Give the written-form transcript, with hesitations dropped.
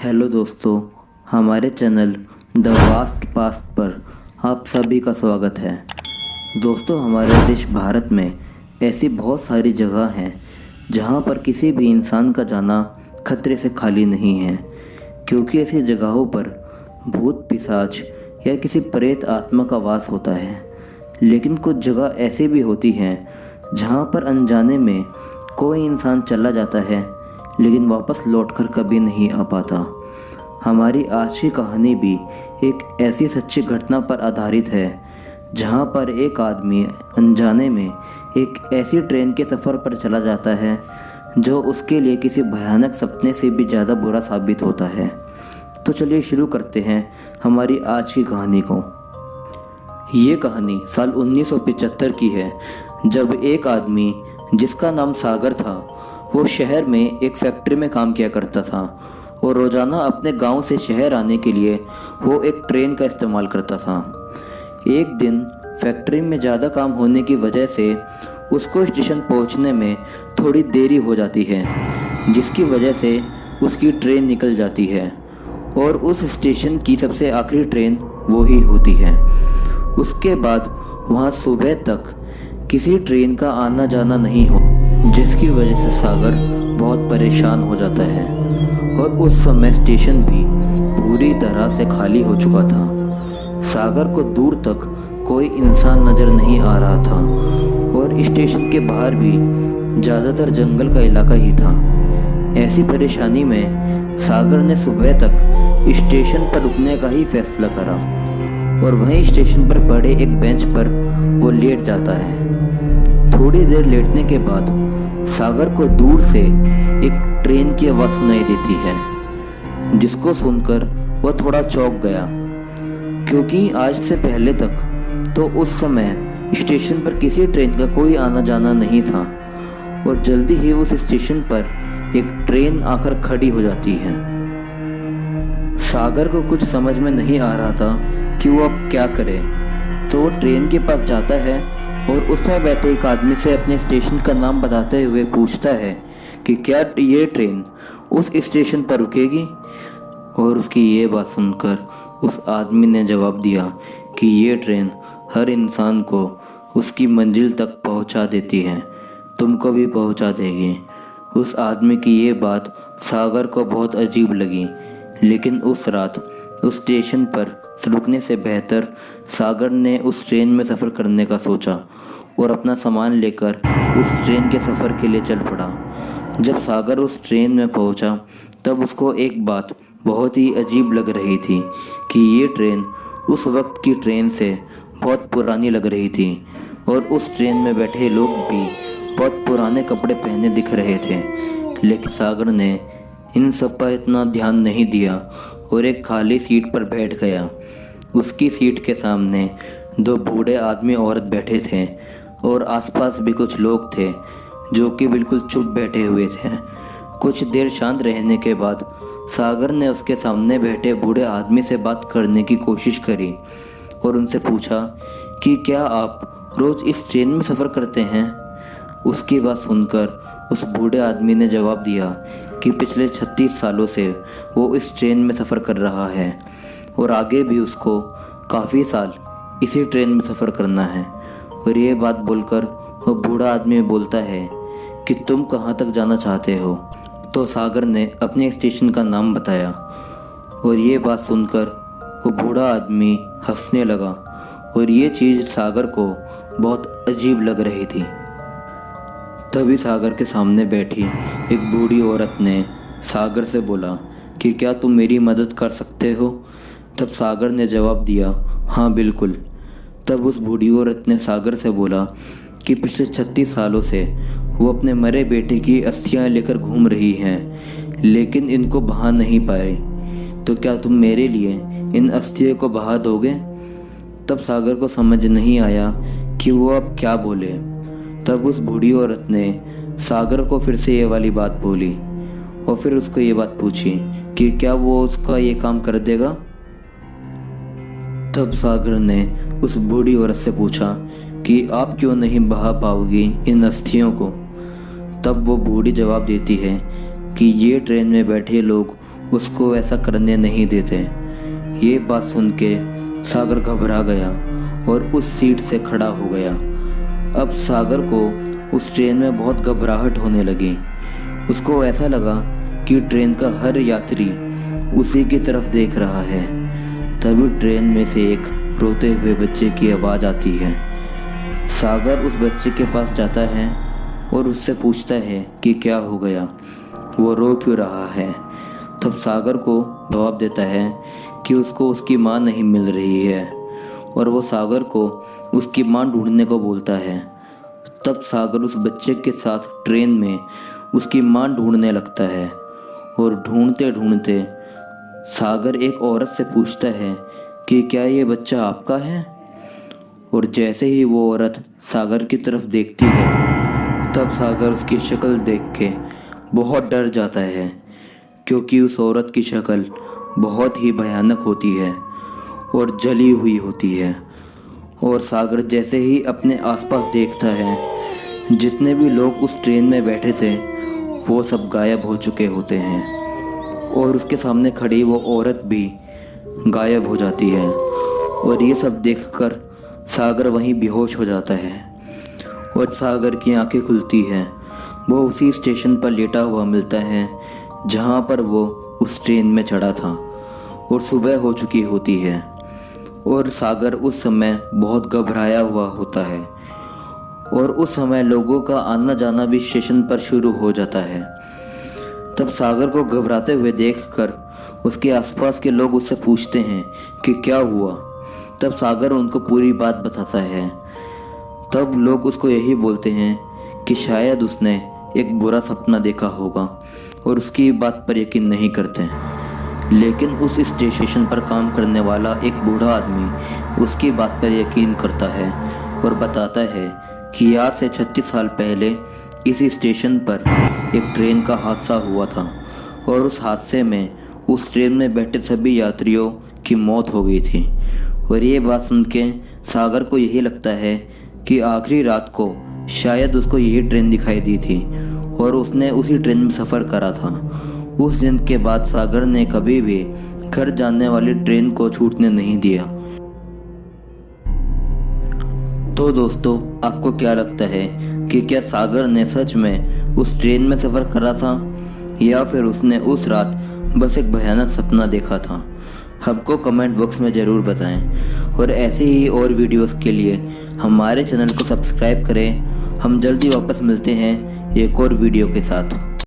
Hello दोस्तों, हमारे channel the vast past पर आप सभी का स्वागत है। दोस्तों, हमारे देश भारत में ऐसी बहुत सारी जगह हैं जहां पर किसी भी इंसान का जाना खतरे से खाली नहीं है, क्योंकि ऐसी जगहों पर भूत पिशाच या किसी प्रेत आत्मा का वास होता है। लेकिन कुछ जगह ऐसी भी होती हैं जहां पर अनजाने में कोई इंसान चला जाता है लेकिन वापस लौटकर कभी नहीं आ पाता। हमारी आज की कहानी भी एक ऐसी सच्ची घटना पर आधारित है जहां पर एक आदमी अनजाने में एक ऐसी ट्रेन के सफ़र पर चला जाता है जो उसके लिए किसी भयानक सपने से भी ज़्यादा बुरा साबित होता है। तो चलिए शुरू करते हैं हमारी आज की कहानी को। ये कहानी साल 1975 की है, जब एक आदमी जिसका नाम सागर था वो शहर में एक फैक्ट्री में काम किया करता था और रोज़ाना अपने गांव से शहर आने के लिए वो एक ट्रेन का इस्तेमाल करता था। एक दिन फैक्ट्री में ज़्यादा काम होने की वजह से उसको स्टेशन पहुंचने में थोड़ी देरी हो जाती है, जिसकी वजह से उसकी ट्रेन निकल जाती है और उस स्टेशन की सबसे आखिरी ट्रेन वो ही होती है। उसके बाद वहाँ सुबह तक किसी ट्रेन का आना जाना नहीं हो, जिसकी वजह से सागर बहुत परेशान हो जाता है और उस समय स्टेशन भी पूरी तरह से खाली हो चुका था। सागर को दूर तक कोई इंसान नज़र नहीं आ रहा था और स्टेशन के बाहर भी ज़्यादातर जंगल का इलाका ही था। ऐसी परेशानी में सागर ने सुबह तक स्टेशन पर रुकने का ही फैसला करा और वहीं स्टेशन पर पड़े एक बेंच पर वो लेट जाता है। थोड़ी देर लेटने के बाद सागर को दूर से एक ट्रेन की आवाज़ सुनाई देती है, जिसको सुनकर वह थोड़ा चौंक गया, क्योंकि आज से पहले तक तो उस समय स्टेशन पर किसी ट्रेन का कोई आना जाना नहीं था और जल्दी ही उस स्टेशन पर एक ट्रेन आकर खड़ी हो जाती है। सागर को कुछ समझ में नहीं आ रहा था कि वो अब क्या करे, तो वो ट्रेन के पास जाता है और उसमें बैठे एक आदमी से अपने स्टेशन का नाम बताते हुए पूछता है कि क्या ये ट्रेन उस स्टेशन पर रुकेगी। और उसकी ये बात सुनकर उस आदमी ने जवाब दिया कि ये ट्रेन हर इंसान को उसकी मंजिल तक पहुंचा देती है, तुमको भी पहुंचा देगी। उस आदमी की ये बात सागर को बहुत अजीब लगी, लेकिन उस रात उस स्टेशन पर रुकने से बेहतर सागर ने उस ट्रेन में सफ़र करने का सोचा और अपना सामान लेकर उस ट्रेन के सफ़र के लिए चल पड़ा। जब सागर उस ट्रेन में पहुंचा तब उसको एक बात बहुत ही अजीब लग रही थी कि ये ट्रेन उस वक्त की ट्रेन से बहुत पुरानी लग रही थी और उस ट्रेन में बैठे लोग भी बहुत पुराने कपड़े पहने दिख रहे थे। लेकिन सागर ने इन सब पर इतना ध्यान नहीं दिया और एक खाली सीट पर बैठ गया। उसकी सीट के सामने दो बूढ़े आदमी औरत बैठे थे और आसपास भी कुछ लोग थे जो कि बिल्कुल चुप बैठे हुए थे। कुछ देर शांत रहने के बाद सागर ने उसके सामने बैठे बूढ़े आदमी से बात करने की कोशिश करी और उनसे पूछा कि क्या आप रोज़ इस ट्रेन में सफ़र करते हैं। उसकी बात सुनकर उस बूढ़े आदमी ने जवाब दिया कि पिछले 36 सालों से वो इस ट्रेन में सफ़र कर रहा है और आगे भी उसको काफ़ी साल इसी ट्रेन में सफ़र करना है। और ये बात बोलकर वो बूढ़ा आदमी बोलता है कि तुम कहाँ तक जाना चाहते हो। तो सागर ने अपने स्टेशन का नाम बताया और ये बात सुनकर वो बूढ़ा आदमी हंसने लगा और ये चीज़ सागर को बहुत अजीब लग रही थी। तभी सागर के सामने बैठी एक बूढ़ी औरत ने सागर से बोला कि क्या तुम मेरी मदद कर सकते हो। तब सागर ने जवाब दिया, हाँ बिल्कुल। तब उस बूढ़ी औरत ने सागर से बोला कि पिछले 36 सालों से वो अपने मरे बेटे की अस्थियां लेकर घूम रही हैं, लेकिन इनको बहा नहीं पाई, तो क्या तुम मेरे लिए इन अस्थियों को बहा दोगे। तब सागर को समझ नहीं आया कि वो अब क्या बोले। तब उस बूढ़ी औरत ने सागर को फिर से ये वाली बात बोली और फिर उसको ये बात पूछी कि क्या वो उसका ये काम कर देगा। तब सागर ने उस बूढ़ी औरत से पूछा कि आप क्यों नहीं बहा पाओगी इन अस्थियों को। तब वो बूढ़ी जवाब देती है कि ये ट्रेन में बैठे लोग उसको ऐसा करने नहीं देते। ये बात सुन के सागर घबरा गया और उस सीट से खड़ा हो गया। अब सागर को उस ट्रेन में बहुत घबराहट होने लगी। उसको ऐसा लगा कि ट्रेन का हर यात्री उसी की तरफ देख रहा है। तभी ट्रेन में से एक रोते हुए बच्चे की आवाज़ आती है। सागर उस बच्चे के पास जाता है और उससे पूछता है कि क्या हो गया, वो रो क्यों रहा है। तब सागर को जवाब देता है कि उसको उसकी माँ नहीं मिल रही है और वो सागर को उसकी माँ ढूंढने को बोलता है। तब सागर उस बच्चे के साथ ट्रेन में उसकी माँ ढूंढने लगता है और ढूंढते ढूंढते सागर एक औरत से पूछता है कि क्या ये बच्चा आपका है। और जैसे ही वो औरत सागर की तरफ देखती है तब सागर उसकी शक्ल देख के बहुत डर जाता है, क्योंकि उस औरत की शक्ल बहुत ही भयानक होती है और जली हुई होती है। और सागर जैसे ही अपने आसपास देखता है, जितने भी लोग उस ट्रेन में बैठे थे वो सब गायब हो चुके होते हैं और उसके सामने खड़ी वो औरत भी गायब हो जाती है। और ये सब देखकर सागर वहीं बेहोश हो जाता है और सागर की आंखें खुलती हैं। वो उसी स्टेशन पर लेटा हुआ मिलता है जहाँ पर वो उस ट्रेन में चढ़ा था और सुबह हो चुकी होती है और सागर उस समय बहुत घबराया हुआ होता है। और उस समय लोगों का आना जाना भी स्टेशन पर शुरू हो जाता है। तब सागर को घबराते हुए देखकर उसके आसपास के लोग उससे पूछते हैं कि क्या हुआ। तब सागर उनको पूरी बात बताता है। तब लोग उसको यही बोलते हैं कि शायद उसने एक बुरा सपना देखा होगा और उसकी बात पर यकीन नहीं करते। लेकिन उस स्टेशन पर काम करने वाला एक बूढ़ा आदमी उसकी बात पर यकीन करता है और बताता है कि आज से 36 साल पहले इसी स्टेशन पर एक ट्रेन का हादसा हुआ था और उस हादसे में उस ट्रेन में बैठे सभी यात्रियों की मौत हो गई थी। और ये बात सुन के सागर को यही लगता है कि आखिरी रात को शायद उसको यही ट्रेन दिखाई दी थी और उसने उसी ट्रेन में सफ़र करा था। उस दिन के बाद सागर ने कभी भी घर जाने वाली ट्रेन को छूटने नहीं दिया। तो दोस्तों, आपको क्या लगता है कि क्या सागर ने सच में उस ट्रेन में सफ़र करा था या फिर उसने उस रात बस एक भयानक सपना देखा था? हमको कमेंट बॉक्स में ज़रूर बताएं और ऐसे ही और वीडियोस के लिए हमारे चैनल को सब्सक्राइब करें। हम जल्दी वापस मिलते हैं एक और वीडियो के साथ।